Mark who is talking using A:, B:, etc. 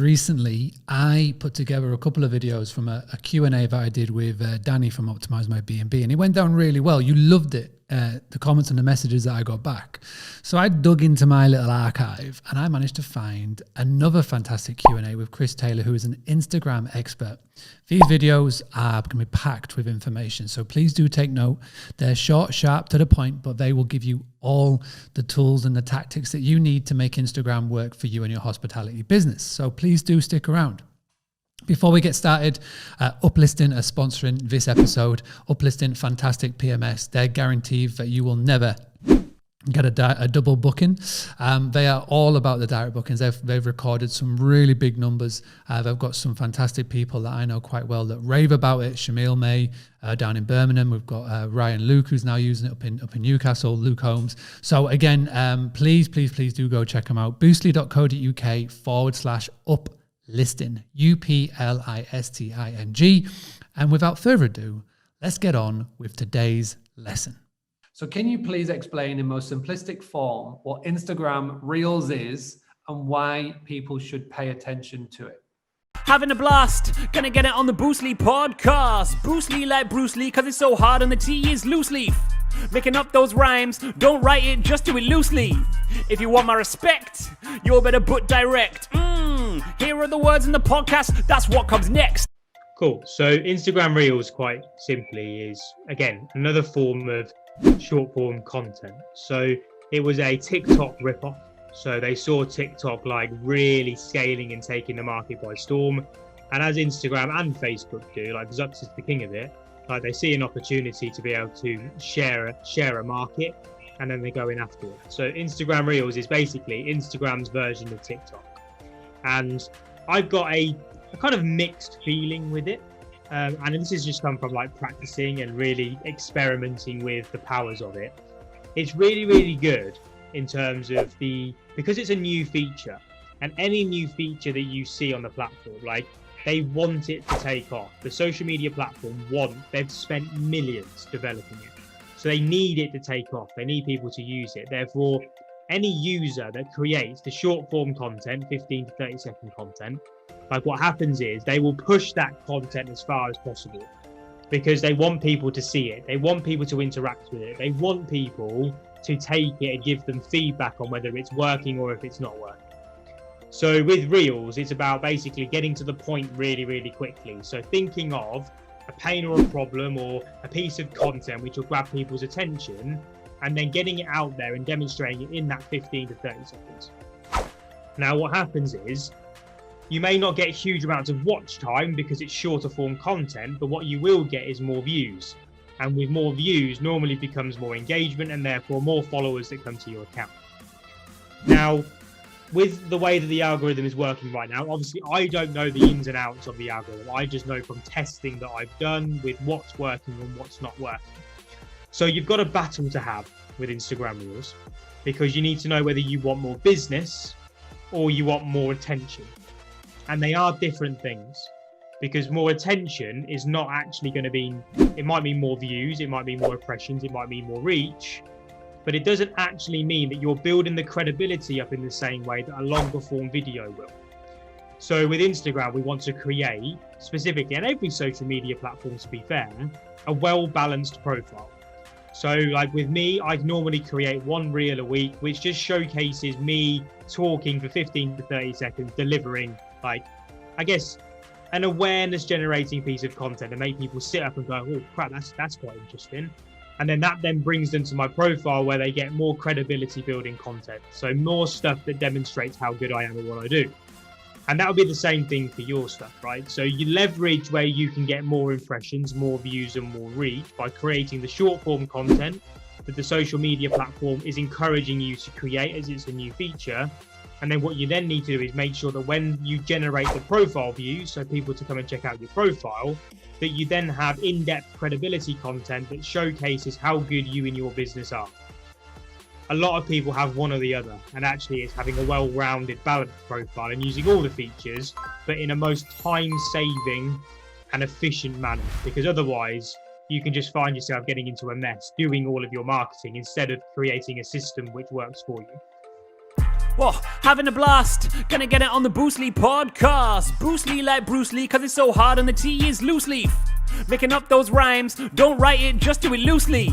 A: recently, I put together a couple of videos from a Q&A that I did with Danny from Optimize My B&B, and it went down really well. You loved it, the comments and the messages that I got back. So I dug into my little archive and I managed to find another fantastic Q&A with Chris Taylor, who is an Instagram expert. These videos are going to be packed with information, so please do take note. They're short, sharp, to the point, but they will give you all the tools and the tactics that you need to make Instagram work for you and your hospitality business. So please do stick around. Before we get started, Uplisting are sponsoring this episode. Uplisting, fantastic PMS. They're guaranteed that you will never get a double booking. They are all about the direct bookings. They've recorded some really big numbers. They've got some fantastic people that I know quite well that rave about it. Shamil May down in Birmingham. We've got Ryan Luke, who's now using it up in Newcastle, Luke Holmes. So again, please do go check them out. Boostly.co.uk/uplisting, UPLISTING. And without further ado, let's get on with today's lesson. So can you please explain in most simplistic form what Instagram Reels is and why people should pay attention to it?
B: Having a blast, gonna get it on the Boostly podcast. Boostly like Bruce Lee, cause it's so hard and the T is loose leaf. Making up those rhymes, don't write it, just do it loosely. If you want my respect, you'll better put direct. Here are the words in the podcast, that's what comes next.
C: Cool, so Instagram Reels quite simply is, again, another form of short form content. So it was a TikTok ripoff. So they saw TikTok like really scaling and taking the market by storm. And as Instagram and Facebook do, like Zucks is the king of it, like they see an opportunity to be able to share a market, and then they go in after it. So Instagram Reels is basically Instagram's version of TikTok. And I've got a kind of mixed feeling with it. And this has just come from like practicing and really experimenting with the powers of it. It's really, really good in terms of because it's a new feature, and any new feature that you see on the platform, like they want it to take off. The social media platform they've spent millions developing it. So they need it to take off. They need people to use it. Therefore, any user that creates the short form content, 15 to 30 second content, like what happens is they will push that content as far as possible because they want people to see it. They want people to interact with it. They want people to take it and give them feedback on whether it's working or if it's not working. So with Reels, it's about basically getting to the point really, really quickly. So thinking of a pain or a problem or a piece of content which will grab people's attention, and then getting it out there and demonstrating it in that 15 to 30 seconds. Now, what happens is you may not get huge amounts of watch time because it's shorter form content, but what you will get is more views. And with more views, normally becomes more engagement and therefore more followers that come to your account. Now, with the way that the algorithm is working right now, obviously I don't know the ins and outs of the algorithm. I just know from testing that I've done with what's working and what's not working. So you've got a battle to have with Instagram Reels because you need to know whether you want more business or you want more attention. And they are different things because more attention is not actually going to be, it might mean more views, it might mean more impressions, it might mean more reach, but it doesn't actually mean that you're building the credibility up in the same way that a longer form video will. So with Instagram, we want to create specifically, and every social media platform to be fair, a well-balanced profile. So like with me, I normally create one reel a week, which just showcases me talking for 15 to 30 seconds, delivering like, I guess, an awareness generating piece of content and make people sit up and go, oh crap, that's quite interesting. And then that brings them to my profile where they get more credibility building content. So more stuff that demonstrates how good I am at what I do. And that would be the same thing for your stuff, right? So you leverage where you can get more impressions, more views and more reach by creating the short form content that the social media platform is encouraging you to create as it's a new feature. And then what you then need to do is make sure that when you generate the profile views, so people to come and check out your profile, that you then have in-depth credibility content that showcases how good you and your business are. A lot of people have one or the other, and actually it's having a well-rounded, balanced profile and using all the features, but in a most time-saving and efficient manner, because otherwise you can just find yourself getting into a mess doing all of your marketing instead of creating a system which works for you.
B: Whoa, having a blast, gonna get it on the Bruce Lee podcast. Bruce Lee like Bruce Lee, cause it's so hard and the T is loose leaf. Making up those rhymes, don't write it, just do it loosely.